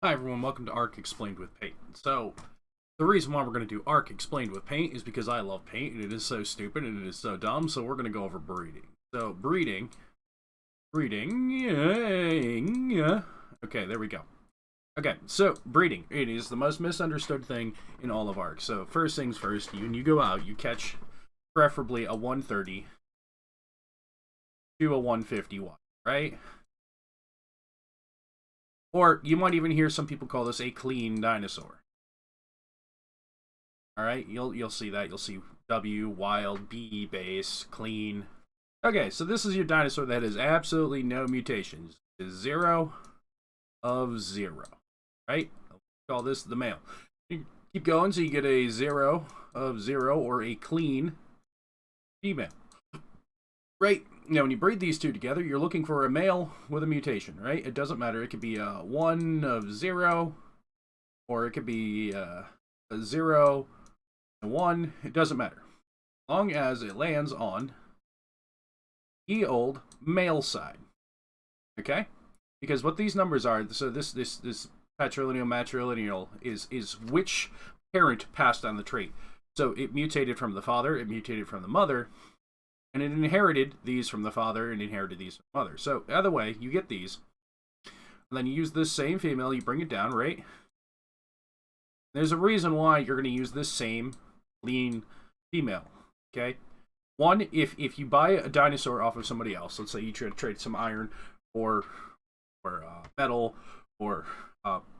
Hi everyone, welcome to Ark Explained with Paint. So, the reason why we're going to do Ark Explained with Paint is because I love paint and it is so stupid and it is so dumb, so we're going to go over breeding. So, breeding, okay, there we go. Okay, so breeding, it is the most misunderstood thing in all of Ark. So, first things first, when you go out, you catch preferably a 130 to a 151, right? Or you might even hear some people call this a clean dinosaur. All right, you'll see that. You'll see W, wild, B, base, clean. Okay, so this is your dinosaur that has absolutely no mutations. Is 0 of 0, right? I'll call this the male. You keep going, so you get a 0 of 0 or a clean female. Right? Now, when you breed these two together, you're looking for a male with a mutation, right? It doesn't matter. It could be a 1 of 0, or it could be a 0 and 1. It doesn't matter. As long as it lands on the old male side. Okay? Because what these numbers are, so this patrilineal, matrilineal is which parent passed on the trait. So it mutated from the father, it mutated from the mother, and it inherited these from the father and inherited these from the mother. So either way, you get these. And then you use this same female, you bring it down, right? There's a reason why you're going to use this same lean female, okay? One, if you buy a dinosaur off of somebody else, let's say you try to trade some iron or metal or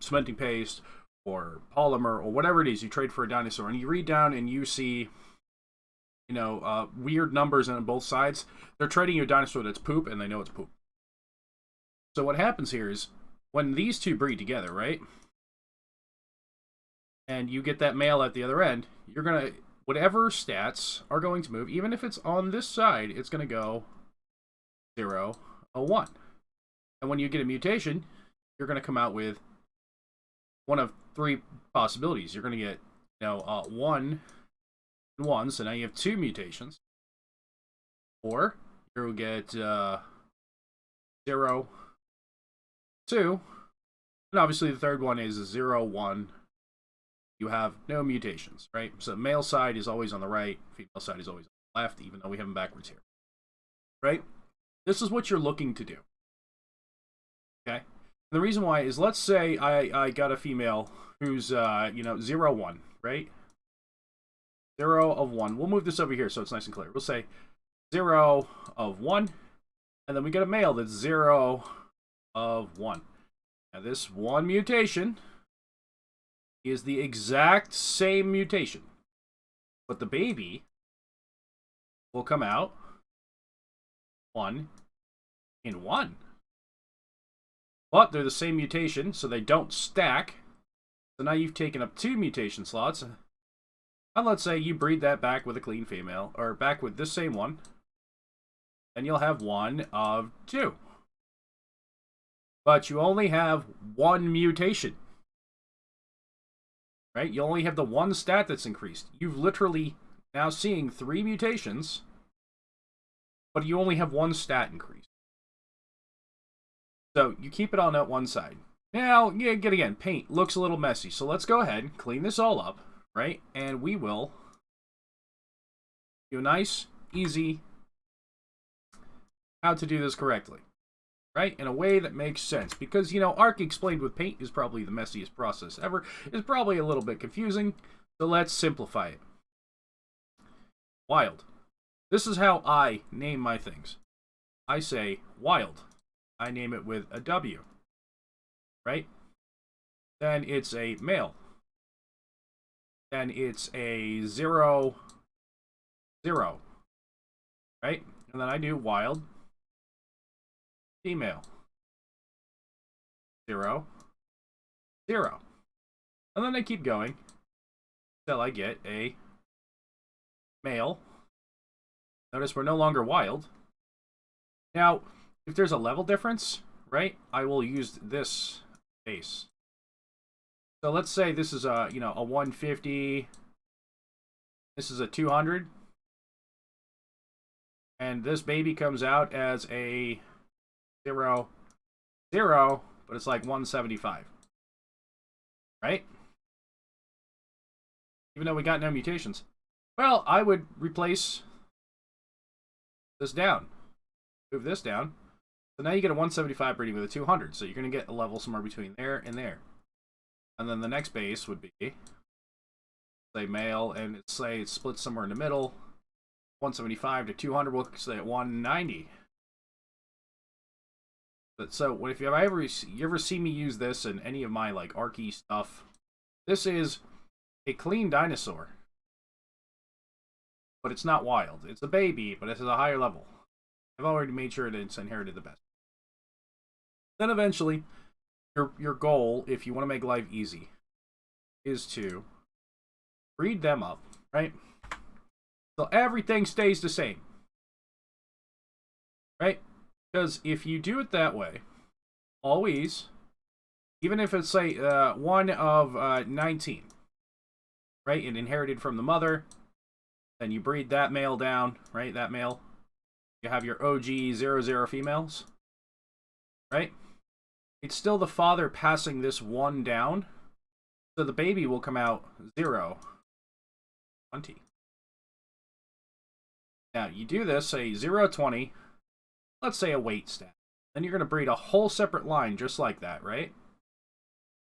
cementing paste or polymer or whatever it is, you trade for a dinosaur, and you read down and you see, you know, weird numbers on both sides, they're trading you a dinosaur that's poop, and they know it's poop. So what happens here is, when these two breed together, right, and you get that male at the other end, you're going to, whatever stats are going to move, even if it's on this side, it's going to go 0, a 1. And when you get a mutation, you're going to come out with one of three possibilities. You're going to get, 1 and 1, so now you have 2 mutations. Or you'll get 0, 2. And obviously the third one is 0, 1. You have no mutations, right? So male side is always on the right, female side is always on the left, even though we have them backwards here. Right? This is what you're looking to do. Okay? And the reason why is, let's say I got a female who's, 0, 1, right? 0 of 1. We'll move this over here so it's nice and clear. We'll say 0 of 1, and then we get a male that's 0 of 1. Now this one mutation is the exact same mutation, but the baby will come out 1 in 1. But they're the same mutation, so they don't stack. So now you've taken up 2 mutation slots. And let's say you breed that back with a clean female, or back with this same one, and you'll have 1 of 2. But you only have 1 mutation. Right? You only have the 1 stat that's increased. You've literally now seeing 3 mutations, but you only have 1 stat increase. So you keep it on that one side. Now, again, paint looks a little messy, so let's go ahead and clean this all up, right? And we will do a nice, easy how to do this correctly, right? In a way that makes sense. Because, Ark Explained with Paint is probably the messiest process ever. It's probably a little bit confusing, so let's simplify it. Wild. This is how I name my things. I say wild. I name it with a W, right? Then it's a male. Then it's a 0, 0, right? And then I do wild female 0, 0. And then I keep going until I get a male. Notice we're no longer wild. Now, if there's a level difference, right, I will use this base. So let's say this is a 150. This is a 200. And this baby comes out as a 0, 0, but it's like 175. right? Even though we got no mutations. Well, I would replace this down. Move this down. So now you get a 175 breeding with a 200. So you're going to get a level somewhere between there and there. And then the next base would be, say, male, and say it's split somewhere in the middle. 175 to 200, we'll say at 190. But so if you ever see me use this in any of my like Arky stuff, this is a clean dinosaur. But it's not wild. It's a baby, but it's at a higher level. I've already made sure that it's inherited the best. Then eventually, your goal, if you want to make life easy, is to breed them up, right? So everything stays the same. Right? Because if you do it that way, always, even if it's, say, 1 of 19, right, and inherited from the mother, then you breed that male down, right, that male. You have your OG 00 females, right? It's still the father passing this 1 down, so the baby will come out 0, 20. Now, you do this, say 0, 20, let's say a weight stat. Then you're going to breed a whole separate line just like that, right?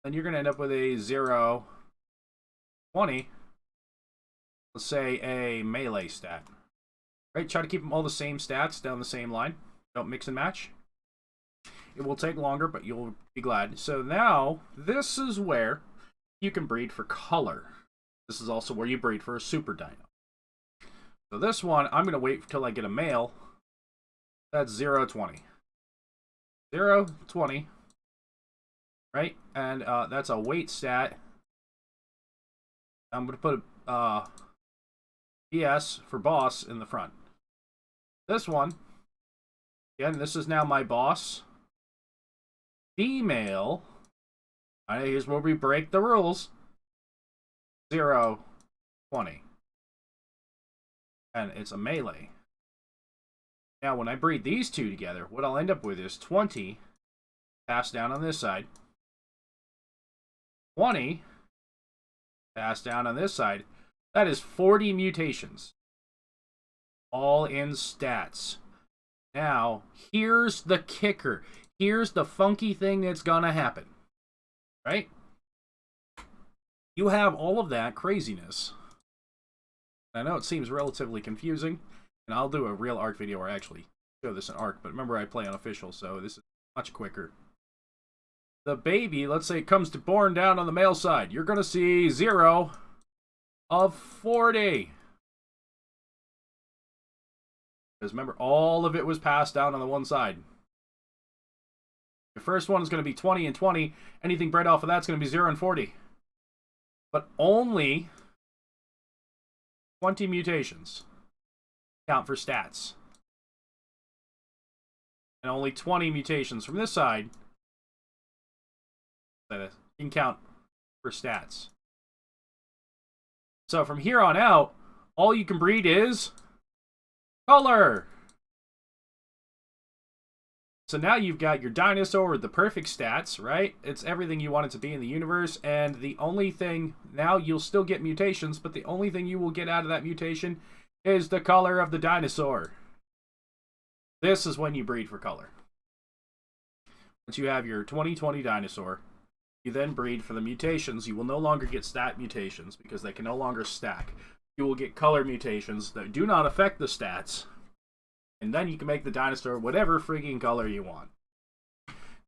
Then you're going to end up with a 0, 20, let's say a melee stat. Right? Try to keep them all the same stats down the same line. Don't mix and match. It will take longer, but you'll be glad. So now, this is where you can breed for color. This is also where you breed for a super dino. So this one, I'm going to wait until I get a male. That's 0, 20. 0, 20. Right? And that's a weight stat. I'm going to put BS for boss in the front. This one, again, this is now my boss. Female. Here's where we break the rules. 0, 20. And it's a melee. Now, when I breed these two together, what I'll end up with is 20 passed down on this side. 20 passed down on this side. That is 40 mutations. All in stats. Now, here's the kicker. Here's the funky thing that's gonna happen. Right? You have all of that craziness. I know it seems relatively confusing, and I'll do a real Ark video where I actually show this in Ark, but remember I play unofficial, so this is much quicker. The baby, let's say it comes to born down on the male side. You're gonna see 0 of 40. Because remember, all of it was passed down on the one side. The first one is going to be 20 and 20. Anything bred off of that's going to be 0 and 40. But only 20 mutations count for stats. And only 20 mutations from this side can count for stats. So from here on out, all you can breed is color. So now you've got your dinosaur with the perfect stats, right? It's everything you want it to be in the universe, and the only thing, now you'll still get mutations, but the only thing you will get out of that mutation is the color of the dinosaur. This is when you breed for color. Once you have your 2020 dinosaur, you then breed for the mutations. You will no longer get stat mutations because they can no longer stack. You will get color mutations that do not affect the stats. And then you can make the dinosaur whatever freaking color you want.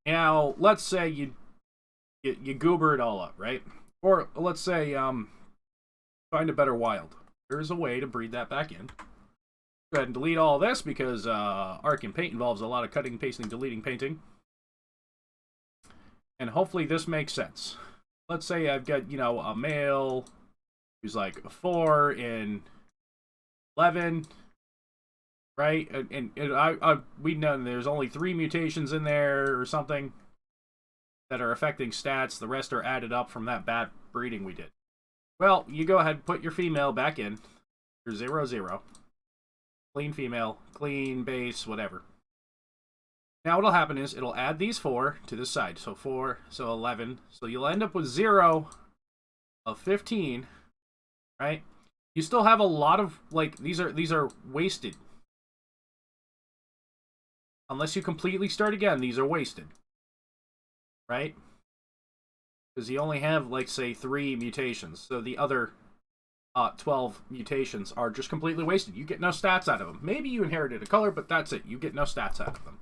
Now, let's say you goober it all up, right? Or let's say find a better wild. There's a way to breed that back in. Go ahead and delete all this because Ark and Paint involves a lot of cutting, pasting, deleting, painting. And hopefully this makes sense. Let's say I've got, you know, a male who's like 4 and 11, right? And we know there's only 3 mutations in there or something that are affecting stats. The rest are added up from that bad breeding we did. Well, you go ahead and put your female back in. Your 0, 0. Clean female, clean base, whatever. Now what'll happen is it'll add these 4 to this side. So 4, so 11. So you'll end up with 0 of 15, right? You still have a lot of, like, these are wasted. Unless you completely start again, these are wasted. Right? Because you only have, like, say, 3 mutations. So the other 12 mutations are just completely wasted. You get no stats out of them. Maybe you inherited a color, but that's it. You get no stats out of them.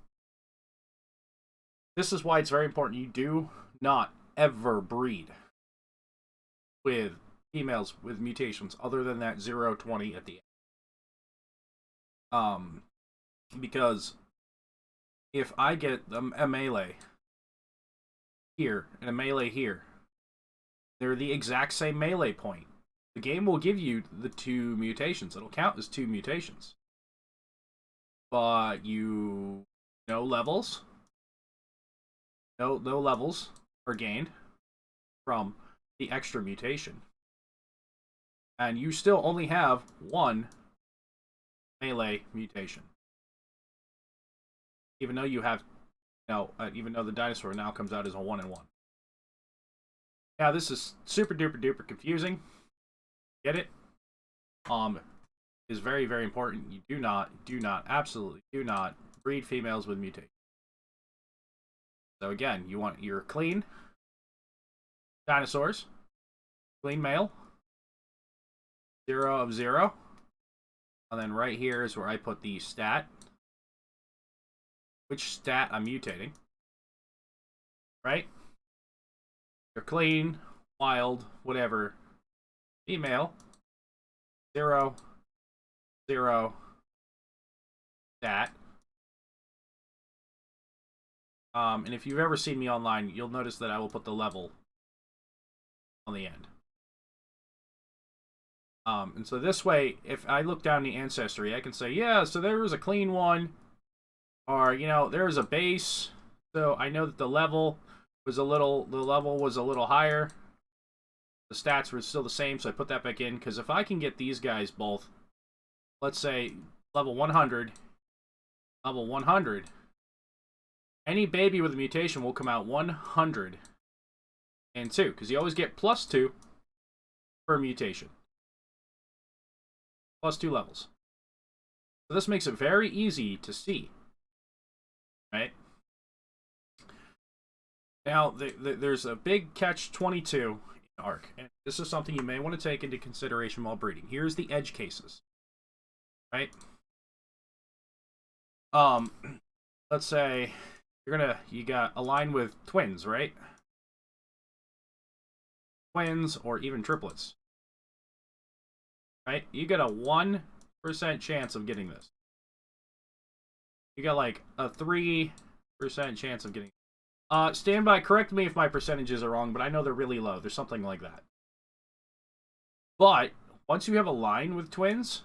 This is why it's very important you do not ever breed with females with mutations other than that 0-20 at the end. Because if I get a melee here and a melee here, they're the exact same melee point. The game will give you the 2 mutations. It'll count as 2 mutations. But no levels. No levels are gained from the extra mutation. And you still only have 1 melee mutation. Even though you have, even though the dinosaur now comes out as a 1-1. Now this is super duper duper confusing. Get it? Is very, very important. You do not, absolutely do not breed females with mutations. So again, you want your clean dinosaurs, clean male, 0 of 0. And then right here is where I put the stat. Which stat I'm mutating. Right? You're clean, wild, whatever. Female. 0, 0, stat. And if you've ever seen me online, you'll notice that I will put the level on the end. And so this way, if I look down the ancestry, I can say, yeah, so there was a clean one. Or, there was a base. So I know that the level was a little higher. The stats were still the same, so I put that back in. Because if I can get these guys both, let's say, level 100, any baby with a mutation will come out 102. Because you always get +2 per mutation. +2 levels. So this makes it very easy to see. Right? Now, there's a big catch-22 in Ark. And this is something you may want to take into consideration while breeding. Here's the edge cases. Right? Let's say you got a line with twins, right? Twins or even triplets. Right? You get a 1% chance of getting this. You got like a 3% chance of getting it. Stand by, correct me if my percentages are wrong, but I know they're really low. There's something like that. But once you have a line with twins,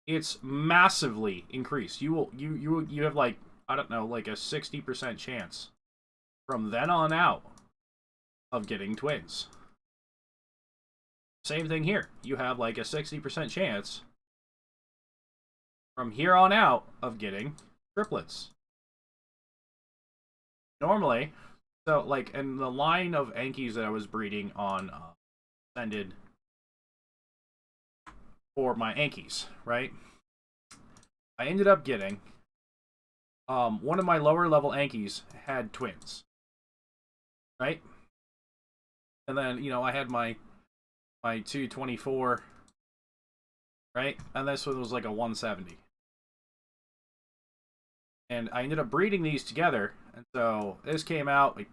it's massively increased. You have like, I don't know, like a 60% chance from then on out of getting twins. Same thing here. You have like a 60% chance from here on out of getting triplets. Normally, so like in the line of Ankies that I was breeding on Ascended for my Ankies, right? I ended up getting one of my lower level Ankies had twins, right? And then, I had my 224, right? And this one was like a 170. And I ended up breeding these together. And so this came out, we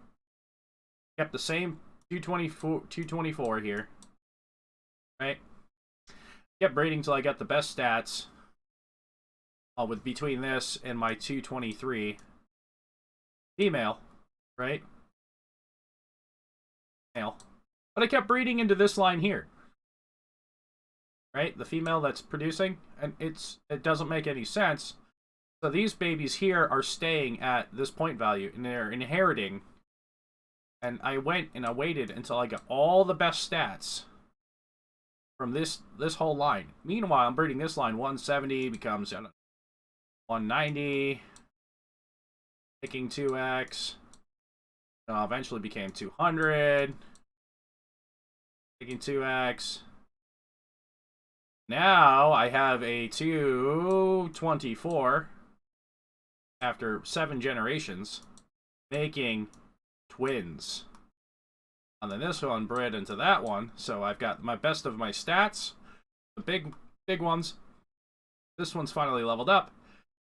kept the same 224 here, right? Kept breeding till I got the best stats with between this and my 223 female, right? Male. But I kept breeding into this line here. Right? The female that's producing. And it doesn't make any sense. So these babies here are staying at this point value. And they're inheriting. And I went and I waited until I got all the best stats from this whole line. Meanwhile, I'm breeding this line. 170 becomes, I don't know, 190. Making 2x. Eventually became 200. Making 2x. Now I have a 224 after 7 generations, making twins. And then this one bred into that one, so I've got my best of my stats, the big ones. This one's finally leveled up.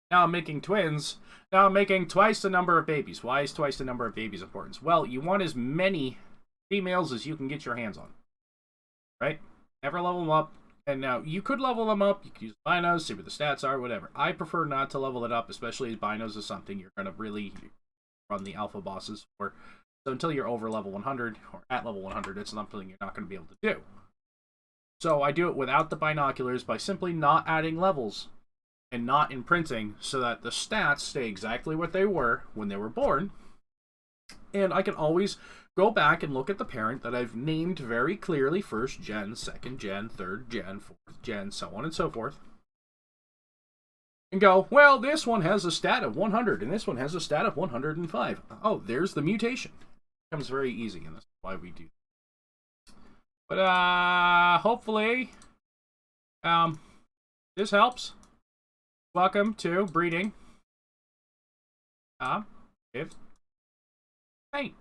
Now I'm making twins. Now I'm making twice the number of babies. Why is twice the number of babies important? Well, you want as many females as you can get your hands on, right? Never level them up. And now, you could level them up, you could use binos, see what the stats are, whatever. I prefer not to level it up, especially as binos is something you're going to really run the alpha bosses for. So until you're over level 100, or at level 100, it's something you're not going to be able to do. So I do it without the binoculars by simply not adding levels and not imprinting, so that the stats stay exactly what they were when they were born. And I can always go back and look at the parent that I've named very clearly, 1st gen, 2nd gen, 3rd gen, 4th gen, so on and so forth. And go, well, this one has a stat of 100, and this one has a stat of 105. Oh, there's the mutation. It becomes very easy, and that's why we do. But, hopefully, this helps. Welcome to breeding. With paint.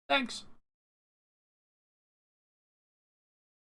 Thanks.